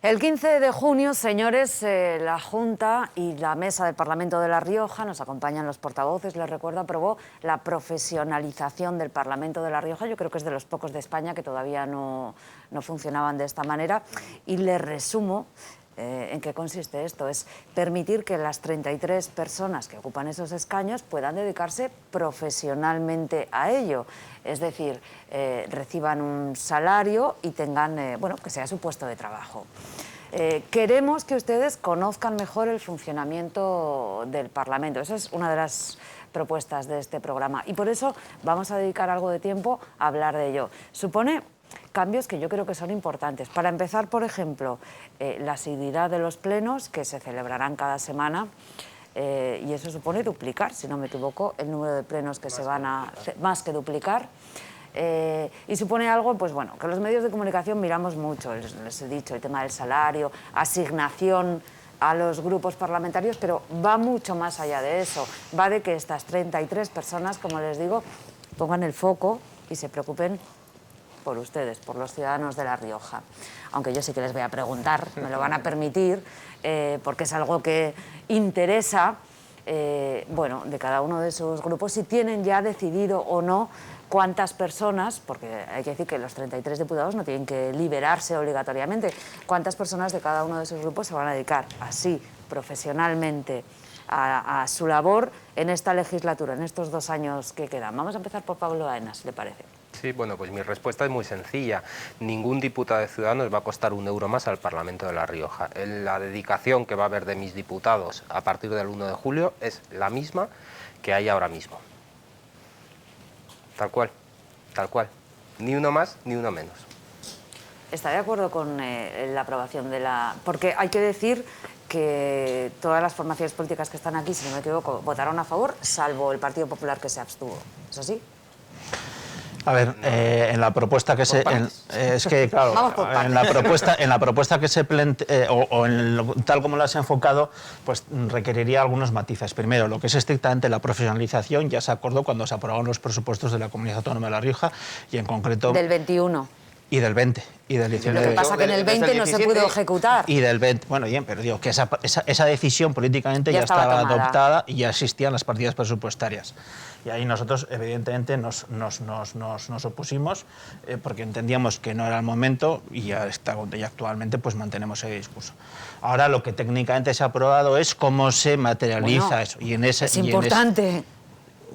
El 15 de junio, señores, la Junta y la Mesa del Parlamento de La Rioja, nos acompañan los portavoces, les recuerdo, aprobó la profesionalización del Parlamento de La Rioja. Yo creo que es de los pocos de España que todavía no funcionaban de esta manera. Y les resumo en qué consiste esto. Es permitir que las 33 personas que ocupan esos escaños puedan dedicarse profesionalmente a ello. Es decir, reciban un salario y tengan, bueno, que sea su puesto de trabajo. Queremos que ustedes conozcan mejor el funcionamiento del Parlamento. Esa es una de las propuestas de este programa y por eso vamos a dedicar algo de tiempo a hablar de ello. Supone cambios que yo creo que son importantes. Para empezar, por ejemplo, la asiduidad de los plenos, que se celebrarán cada semana, y eso supone duplicar, si no me equivoco, el número de plenos que se van a... más que duplicar. Y supone algo, pues bueno, que los medios de comunicación miramos mucho, les he dicho, el tema del salario, asignación a los grupos parlamentarios, pero va mucho más allá de eso. Va de que estas 33 personas, como les digo, pongan el foco y se preocupen por ustedes, por los ciudadanos de La Rioja. Aunque yo sí que les voy a preguntar, me lo van a permitir, porque es algo que interesa, bueno, de cada uno de sus grupos, si tienen ya decidido o no cuántas personas, porque hay que decir que los 33 diputados no tienen que liberarse obligatoriamente, cuántas personas de cada uno de esos grupos se van a dedicar así, profesionalmente, a su labor en esta legislatura, en estos 2 años que quedan. Vamos a empezar por Pablo Aenas, ¿le parece? Sí, bueno, pues mi respuesta es muy sencilla. Ningún diputado de Ciudadanos va a costar un euro más al Parlamento de La Rioja. La dedicación que va a haber de mis diputados a partir del 1 de julio es la misma que hay ahora mismo. Tal cual, tal cual. Ni uno más, ni uno menos. ¿Está de acuerdo con la aprobación de la...? Porque hay que decir que todas las formaciones políticas que están aquí, si no me equivoco, votaron a favor, salvo el Partido Popular que se abstuvo. ¿Es así? A ver, en la propuesta que se... es que, claro, en la propuesta que se plantea, tal como la has enfocado, pues requeriría algunos matices. Primero, lo que es estrictamente la profesionalización, ya se acordó cuando se aprobaron los presupuestos de la Comunidad Autónoma de La Rioja, y en concreto... Del 21. Y del 20, y del 19. Lo que pasa es que en el 20 no se pudo ejecutar. Y del 20, bueno, bien, pero digo que esa decisión políticamente ya estaba adoptada y ya existían las partidas presupuestarias. Y ahí nosotros, evidentemente, nos opusimos porque entendíamos que no era el momento y ya actualmente pues mantenemos ese discurso. Ahora lo que técnicamente se ha aprobado es cómo se materializa eso. Y en ese, es importante.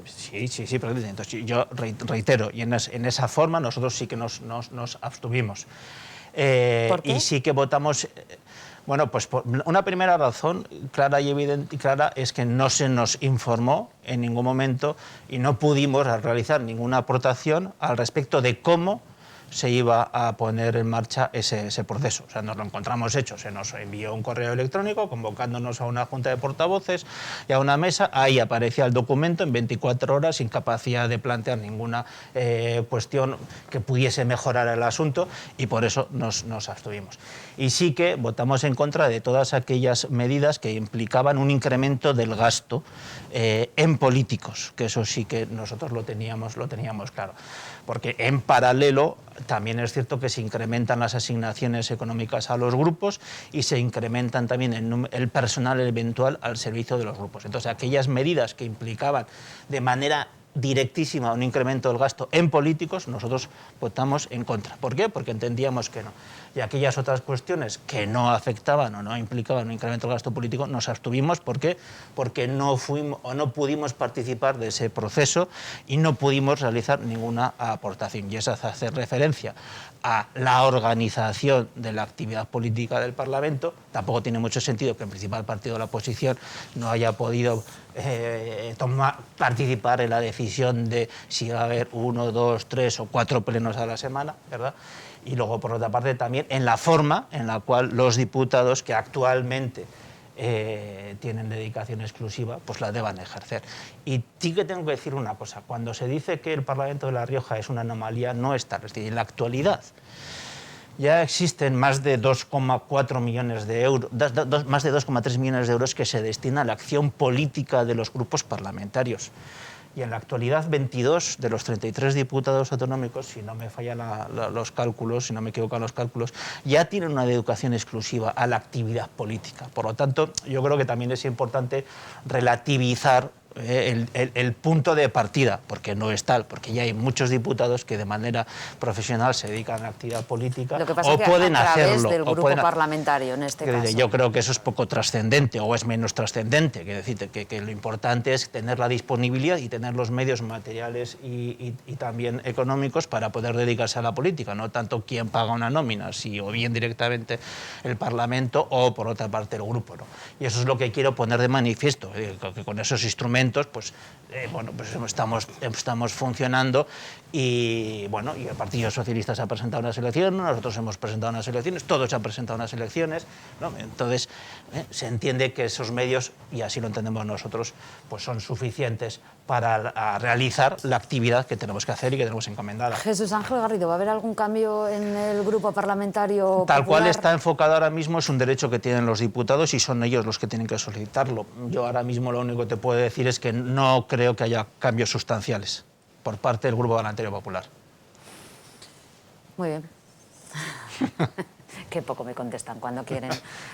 Sí, pero entonces, yo reitero, y en esa forma nosotros sí que nos abstuvimos. ¿Por qué? Y sí que votamos... Bueno, pues por una primera razón clara y evidente es que no se nos informó en ningún momento y no pudimos realizar ninguna aportación al respecto de cómo se iba a poner en marcha ese proceso. O sea, nos lo encontramos hecho, se nos envió un correo electrónico convocándonos a una junta de portavoces y a una mesa, ahí aparecía el documento en 24 horas sin capacidad de plantear ninguna cuestión que pudiese mejorar el asunto y por eso nos abstuvimos. Y sí que votamos en contra de todas aquellas medidas que implicaban un incremento del gasto en políticos, que eso sí que nosotros lo teníamos claro. Porque en paralelo también es cierto que se incrementan las asignaciones económicas a los grupos y se incrementan también el personal eventual al servicio de los grupos. Entonces, aquellas medidas que implicaban de manera directísima un incremento del gasto en políticos, nosotros votamos en contra. ¿Por qué? Porque entendíamos que no. Y aquellas otras cuestiones que no afectaban o no implicaban un incremento del gasto político, nos abstuvimos. ¿Por qué? Porque no pudimos participar de ese proceso y no pudimos realizar ninguna aportación. Y eso hace referencia a la organización de la actividad política del Parlamento. Tampoco tiene mucho sentido que el principal partido de la oposición no haya podido participar en la decisión de si va a haber 1, 2, 3 o 4 plenos a la semana, ¿verdad? Y luego, por otra parte, también en la forma en la cual los diputados que actualmente tienen dedicación exclusiva, pues la deban ejercer. Y sí que tengo que decir una cosa, cuando se dice que el Parlamento de La Rioja es una anomalía, no está restringido. En la actualidad ya existen más de 2,4 millones de euros, más de 2,3 millones de euros que se destinan a la acción política de los grupos parlamentarios. y en la actualidad 22 de los 33 diputados autonómicos, si no me fallan los cálculos, si no me equivoco en los cálculos, ya tienen una educación exclusiva a la actividad política. Por lo tanto, yo creo que también es importante relativizar el punto de partida, porque no es tal, porque ya hay muchos diputados que de manera profesional se dedican a la actividad política Lo que pasa o es que pueden a través hacerlo. del grupo parlamentario, en este caso. Yo creo que eso es poco trascendente o es menos trascendente, que lo importante es tener la disponibilidad y tener los medios materiales y también económicos para poder dedicarse a la política, no tanto quién paga una nómina, si o bien directamente el Parlamento o por otra parte el grupo, ¿no? Y eso es lo que quiero poner de manifiesto, que con esos instrumentos pues estamos funcionando y el Partido Socialista se ha presentado unas elecciones, nosotros hemos presentado unas elecciones, todos se han presentado unas elecciones, ¿no? Entonces se entiende que esos medios, y así lo entendemos nosotros, pues son suficientes para realizar la actividad que tenemos que hacer y que tenemos encomendada. Jesús Ángel Garrido, ¿va a haber algún cambio en el grupo parlamentario Tal popular? cual está enfocado ahora mismo, es un derecho que tienen los diputados y son ellos los que tienen que solicitarlo. Yo ahora mismo lo único que te puedo decir es que no creo que haya cambios sustanciales por parte del Grupo Parlamentario Popular. Muy bien. Qué poco me contestan cuando quieren.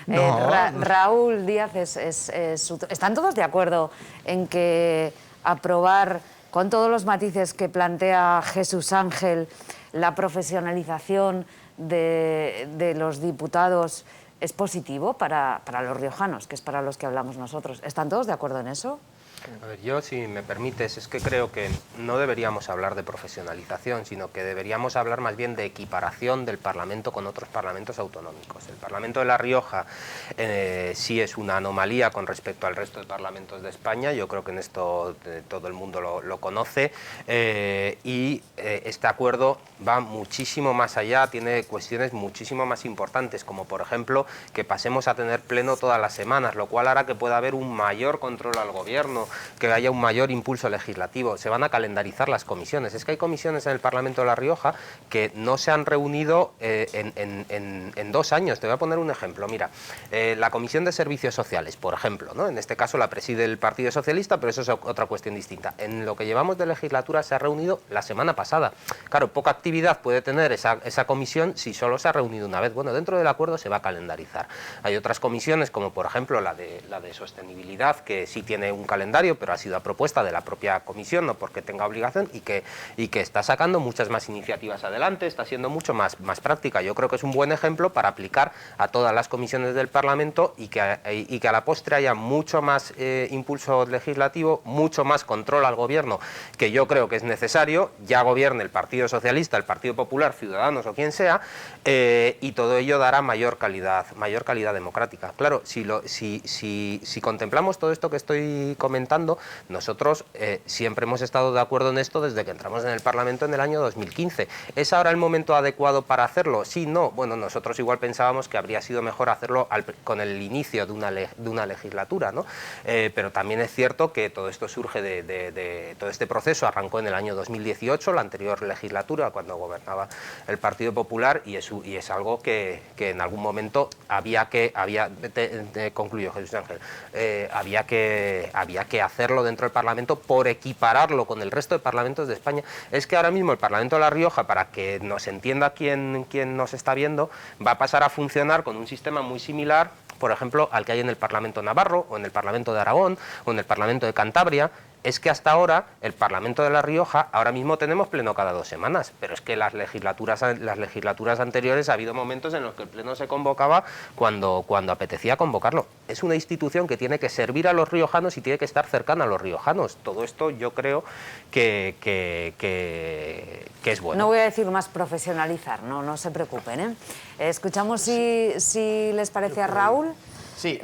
No. Raúl Díaz, ¿están todos de acuerdo en que aprobar, con todos los matices que plantea Jesús Ángel, la profesionalización de los diputados es positivo para los riojanos, que es para los que hablamos nosotros? ¿Están todos de acuerdo en eso? A ver, yo, si me permites, es que creo que no deberíamos hablar de profesionalización, sino que deberíamos hablar más bien de equiparación del Parlamento con otros parlamentos autonómicos. El Parlamento de La Rioja sí es una anomalía con respecto al resto de parlamentos de España, yo creo que en esto todo el mundo lo conoce, y este acuerdo va muchísimo más allá, tiene cuestiones muchísimo más importantes, como por ejemplo que pasemos a tener pleno todas las semanas, lo cual hará que pueda haber un mayor control al gobierno, que haya un mayor impulso legislativo. Se van a calendarizar las comisiones. Es que hay comisiones en el Parlamento de La Rioja que no se han reunido en 2 años. Te voy a poner un ejemplo. Mira, la Comisión de Servicios Sociales, por ejemplo, ¿no? En este caso la preside el Partido Socialista, pero eso es otra cuestión distinta. En lo que llevamos de legislatura se ha reunido la semana pasada. Claro, poca actividad puede tener esa comisión si solo se ha reunido una vez. Bueno, dentro del acuerdo se va a calendarizar. Hay otras comisiones, como por ejemplo la de sostenibilidad, que sí tiene un calendario, pero ha sido a propuesta de la propia comisión, no porque tenga obligación, y que está sacando muchas más iniciativas adelante, está siendo mucho más práctica. Yo creo que es un buen ejemplo para aplicar a todas las comisiones del Parlamento y que a la postre haya mucho más impulso legislativo, mucho más control al gobierno, que yo creo que es necesario. Ya gobierne el Partido Socialista, el Partido Popular, Ciudadanos o quien sea, y todo ello dará mayor calidad democrática. Claro, si contemplamos todo esto que estoy comentando, nosotros siempre hemos estado de acuerdo en esto desde que entramos en el Parlamento en el año 2015. ¿Es ahora el momento adecuado para hacerlo? Sí, no. Bueno, nosotros igual pensábamos que habría sido mejor hacerlo con el inicio de una legislatura, ¿no? Pero también es cierto que todo esto surge todo este proceso arrancó en el año 2018, la anterior legislatura, cuando gobernaba el Partido Popular, y es algo que en algún momento concluyo, Jesús Ángel, había que hacerlo dentro del Parlamento por equipararlo con el resto de parlamentos de España. Es que ahora mismo el Parlamento de La Rioja, para que nos entienda quien nos está viendo, va a pasar a funcionar con un sistema muy similar, por ejemplo, al que hay en el Parlamento Navarro, o en el Parlamento de Aragón, o en el Parlamento de Cantabria. Es que hasta ahora el Parlamento de La Rioja, ahora mismo tenemos pleno cada 2 semanas, pero es que las legislaturas anteriores ha habido momentos en los que el pleno se convocaba cuando apetecía convocarlo. Es una institución que tiene que servir a los riojanos y tiene que estar cercana a los riojanos. Todo esto yo creo que es bueno. No voy a decir más profesionalizar, no se preocupen, ¿eh? Escuchamos si les parece a Raúl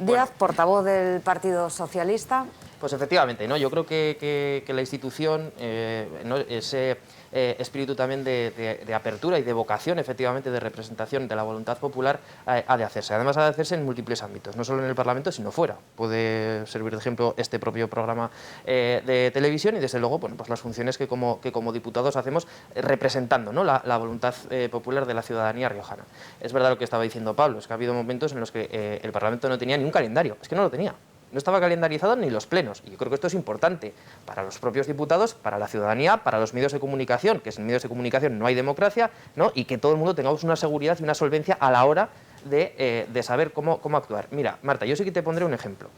Díaz, portavoz del Partido Socialista. Pues efectivamente, ¿no? Yo creo que la institución, ese espíritu también de apertura y de vocación, efectivamente, de representación de la voluntad popular, ha de hacerse. Además, ha de hacerse en múltiples ámbitos, no solo en el Parlamento, sino fuera. Puede servir de ejemplo este propio programa de televisión y, desde luego, bueno, pues las funciones que como diputados hacemos representando, ¿no?, la voluntad popular de la ciudadanía riojana. Es verdad lo que estaba diciendo Pablo, es que ha habido momentos en los que el Parlamento no tenía ni un calendario, es que no lo tenía. no estaba calendarizado ni los plenos. Y yo creo que esto es importante para los propios diputados, para la ciudadanía, para los medios de comunicación, que sin medios de comunicación no hay democracia, ¿no? Y que todo el mundo tengamos una seguridad y una solvencia a la hora de saber cómo actuar. Mira, Marta, yo sí que te pondré un ejemplo.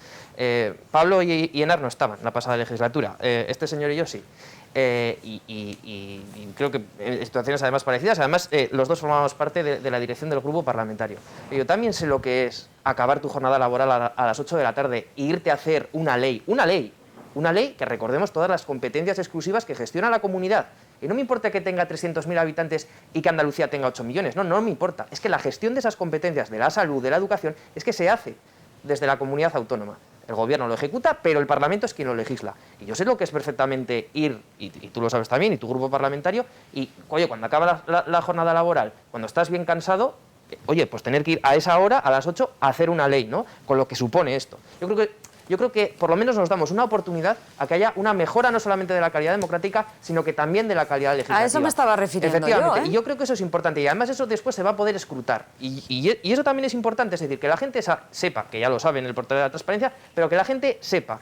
Pablo y Enar no estaban en la pasada legislatura, este señor y yo sí. Y creo que en situaciones además parecidas, además los dos formamos parte de la dirección del grupo parlamentario. Yo también sé lo que es acabar tu jornada laboral a las 8 de la tarde e irte a hacer una ley que recordemos todas las competencias exclusivas que gestiona la comunidad. Y no me importa que tenga 300.000 habitantes y que Andalucía tenga 8 millones, no me importa. Es que la gestión de esas competencias, de la salud, de la educación, es que se hace desde la comunidad autónoma. El gobierno lo ejecuta, pero el Parlamento es quien lo legisla. Y yo sé lo que es perfectamente ir, y tú lo sabes también, y tu grupo parlamentario, y oye, cuando acaba la jornada laboral, cuando estás bien cansado, oye, pues tener que ir a esa hora, a las 8, a hacer una ley, ¿no? Con lo que supone esto. Yo creo que por lo menos nos damos una oportunidad a que haya una mejora no solamente de la calidad democrática, sino que también de la calidad legislativa. A eso me estaba refiriendo Efectivamente, yo, ¿eh? Y yo creo que eso es importante y además eso después se va a poder escrutar. Y eso también es importante, es decir, que la gente sepa, que ya lo sabe en el portal de la transparencia, pero que la gente sepa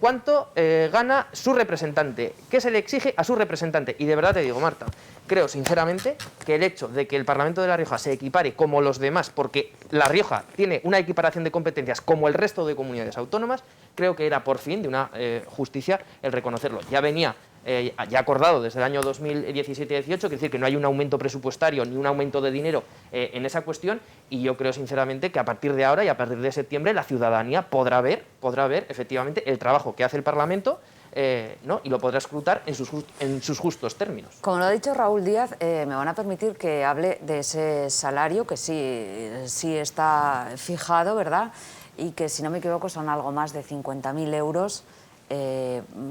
cuánto gana su representante, qué se le exige a su representante. Y de verdad te digo, Marta, creo sinceramente que el hecho de que el Parlamento de La Rioja se equipare como los demás, porque La Rioja tiene una equiparación de competencias como el resto de comunidades autónomas, creo que era por fin de una justicia el reconocerlo. Ya venía ya acordado desde el año 2017-18, quiere decir que no hay un aumento presupuestario ni un aumento de dinero en esa cuestión, y yo creo sinceramente que a partir de ahora y a partir de septiembre la ciudadanía podrá ver efectivamente el trabajo que hace el Parlamento, ¿no? Y lo podrá escrutar en sus justos términos. Como lo ha dicho Raúl Díaz, me van a permitir que hable de ese salario que sí está fijado, ¿verdad? Y que, si no me equivoco, son algo más de 50.000 euros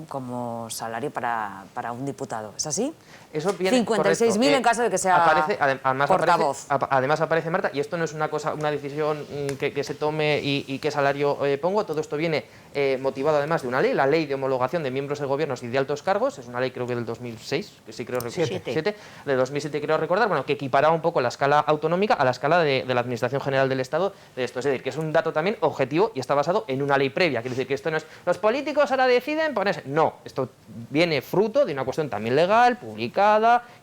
como salario para un diputado. ¿Es así? Eso viene 56.000 en caso de que sea portavoz. Además aparece, Marta, y esto no es una decisión que se tome y qué salario pongo, todo esto viene motivado además de una ley, la ley de homologación de miembros de gobiernos y de altos cargos, es una ley creo que del 2006, que sí creo recordar, de 2007 creo recordar, bueno, que equipará un poco la escala autonómica a la escala de la Administración General del Estado de esto, es decir, que es un dato también objetivo y está basado en una ley previa, quiere decir que esto no es, los políticos ahora deciden ponerse, no, esto viene fruto de una cuestión también legal, publicada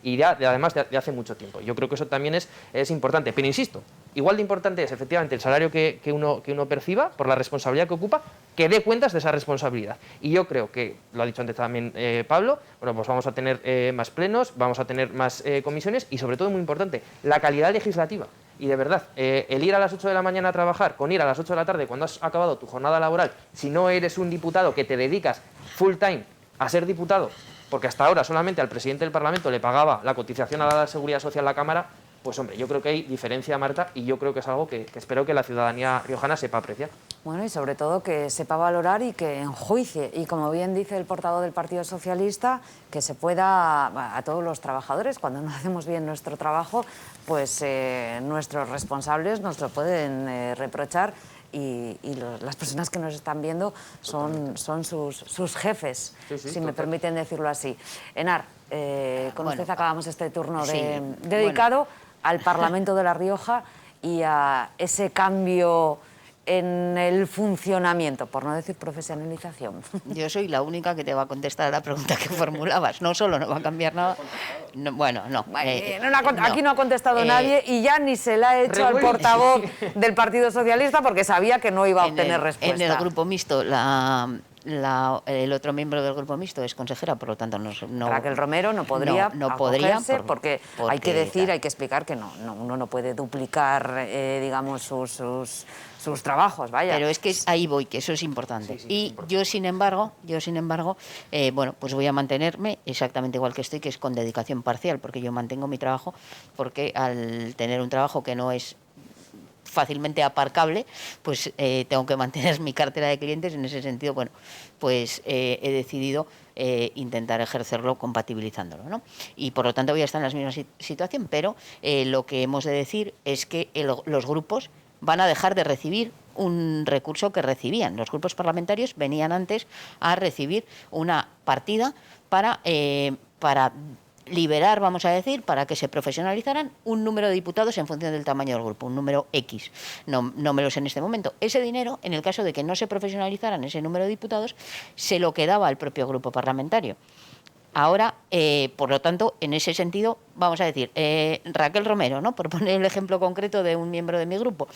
y además de hace mucho tiempo. Yo creo que eso también es importante, pero insisto, igual de importante es efectivamente el salario que uno perciba por la responsabilidad que ocupa, que dé cuentas de esa responsabilidad. Y yo creo que, lo ha dicho antes también Pablo, bueno, pues vamos a tener más plenos, vamos a tener más comisiones y sobre todo, muy importante, la calidad legislativa. Y de verdad, el ir a las 8 de la mañana a trabajar con ir a las 8 de la tarde cuando has acabado tu jornada laboral, si no eres un diputado que te dedicas full time a ser diputado, porque hasta ahora solamente al presidente del Parlamento le pagaba la cotización a la Seguridad Social la Cámara, pues hombre, yo creo que hay diferencia, Marta, y yo creo que es algo que espero que la ciudadanía riojana sepa apreciar. Bueno, y sobre todo que sepa valorar y que enjuicie. Y como bien dice el portavoz del Partido Socialista, que se pueda, a todos los trabajadores, cuando no hacemos bien nuestro trabajo, pues nuestros responsables nos lo pueden reprochar y las personas que nos están viendo son sus jefes, si me permiten decirlo así. Enar, con usted acabamos este turno dedicado al Parlamento de La Rioja y a ese cambio en el funcionamiento, por no decir profesionalización. Yo soy la única que te va a contestar a la pregunta que formulabas. No solo no va a cambiar nada. No, bueno, no. Aquí no ha contestado nadie y ya ni se la ha hecho al portavoz del Partido Socialista porque sabía que no iba a obtener respuesta. En el grupo mixto, el otro miembro del grupo mixto es consejera, por lo tanto no Raquel Romero no podría porque hay que decir, hay que explicar que uno no puede duplicar, digamos, sus trabajos, vaya. Pero es que ahí voy, que eso es importante. Yo, sin embargo, bueno, pues voy a mantenerme exactamente igual que estoy, que es con dedicación parcial, porque yo mantengo mi trabajo, porque al tener un trabajo que no es fácilmente aparcable, pues tengo que mantener mi cartera de clientes. En ese sentido, bueno, pues he decidido intentar ejercerlo compatibilizándolo, ¿no? Y por lo tanto voy a estar en la misma situación, pero lo que hemos de decir es que los grupos van a dejar de recibir un recurso que recibían. Los grupos parlamentarios venían antes a recibir una partida para liberar, vamos a decir, para que se profesionalizaran un número de diputados en función del tamaño del grupo, un número X. No me lo sé en este momento. Ese dinero, en el caso de que no se profesionalizaran ese número de diputados, se lo quedaba al propio grupo parlamentario. Ahora, por lo tanto, en ese sentido, vamos a decir, Raquel Romero, ¿no?, por poner el ejemplo concreto de un miembro de mi grupo,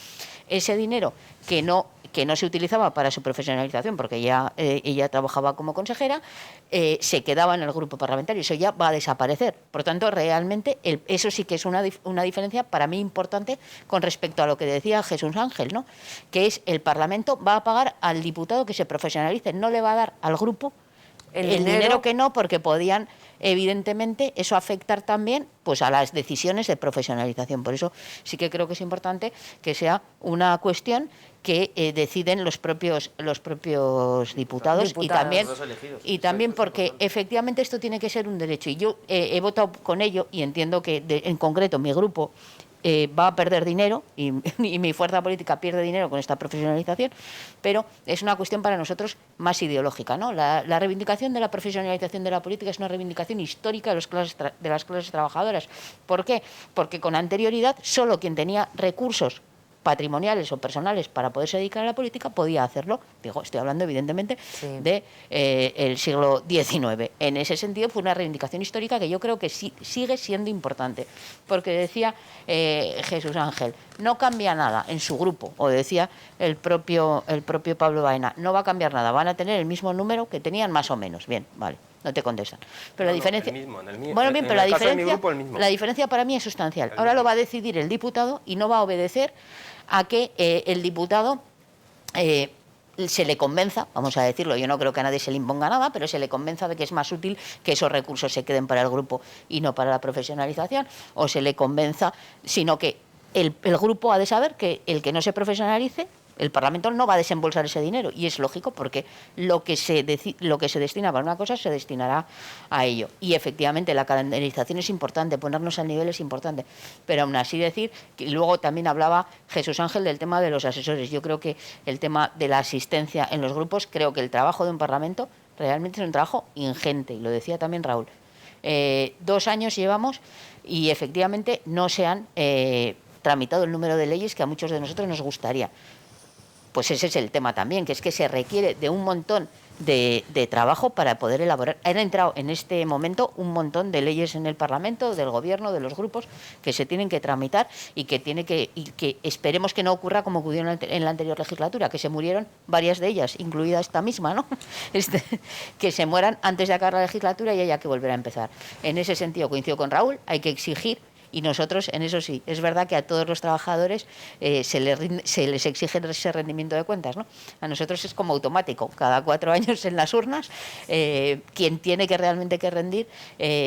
ese dinero que no se utilizaba para su profesionalización, porque ella trabajaba como consejera, se quedaba en el grupo parlamentario. Eso ya va a desaparecer. Por tanto, realmente, eso sí que es una diferencia para mí importante con respecto a lo que decía Jesús Ángel, ¿no?, que es el Parlamento va a pagar al diputado que se profesionalice, no le va a dar al grupo el dinero que no, porque podían, evidentemente, eso afectar también pues a las decisiones de profesionalización. Por eso sí que creo que es importante que sea una cuestión que deciden los propios diputados. Y también porque efectivamente esto tiene que ser un derecho. Y yo he votado con ello y entiendo que en concreto mi grupo va a perder dinero y mi fuerza política pierde dinero con esta profesionalización, pero es una cuestión para nosotros más ideológica, ¿no? La reivindicación de la profesionalización de la política es una reivindicación histórica de las clases trabajadoras. ¿Por qué? Porque con anterioridad solo quien tenía recursos patrimoniales o personales para poderse dedicar a la política podía hacerlo. Estoy hablando evidentemente de el siglo XIX. En ese sentido fue una reivindicación histórica que yo creo que sigue siendo importante, porque decía Jesús Ángel, no cambia nada en su grupo, o decía el propio Pablo Baena, no va a cambiar nada, van a tener el mismo número que tenían más o menos. Bien, vale. No te contestan. Pero la diferencia. La diferencia para mí es sustancial. Ahora lo va a decidir el diputado y no va a obedecer a que el diputado se le convenza, vamos a decirlo, yo no creo que a nadie se le imponga nada, pero se le convenza de que es más útil que esos recursos se queden para el grupo y no para la profesionalización, o se le convenza, sino que el grupo ha de saber que el que no se profesionalice, el Parlamento no va a desembolsar ese dinero, y es lógico porque lo que se destina para una cosa se destinará a ello. Y efectivamente la calendarización es importante, ponernos al nivel es importante, pero aún así decir que luego también hablaba Jesús Ángel del tema de los asesores. Yo creo que el tema de la asistencia en los grupos, creo que el trabajo de un Parlamento realmente es un trabajo ingente, y lo decía también Raúl. 2 años llevamos y efectivamente no se han tramitado el número de leyes que a muchos de nosotros nos gustaría. Pues ese es el tema también, que es que se requiere de un montón de trabajo para poder elaborar. Han entrado en este momento un montón de leyes en el Parlamento, del Gobierno, de los grupos, que se tienen que tramitar y que esperemos que no ocurra como ocurrió en la anterior legislatura, que se murieron varias de ellas, incluida esta misma, ¿no? Que se mueran antes de acabar la legislatura y haya que volver a empezar. En ese sentido coincido con Raúl, hay que exigir. Y nosotros, en eso sí, es verdad que a todos los trabajadores se les exige ese rendimiento de cuentas, ¿no? A nosotros es como automático, cada 4 años en las urnas, quien tiene que realmente que rendir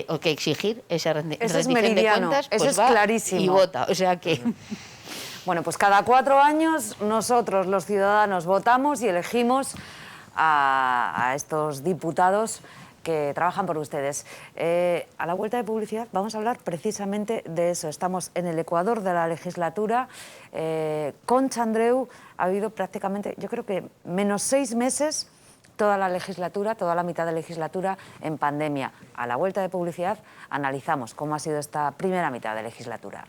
o que exigir esa rendición de cuentas, pues eso es va clarísimo. Y vota. O sea que... Bueno, pues cada 4 años nosotros, los ciudadanos, votamos y elegimos a estos diputados que trabajan por ustedes. A la vuelta de publicidad vamos a hablar precisamente de eso. Estamos en el ecuador de la legislatura. Concha Andreu ha habido prácticamente, yo creo que menos 6 meses, toda la legislatura, toda la mitad de legislatura en pandemia. A la vuelta de publicidad analizamos cómo ha sido esta primera mitad de legislatura.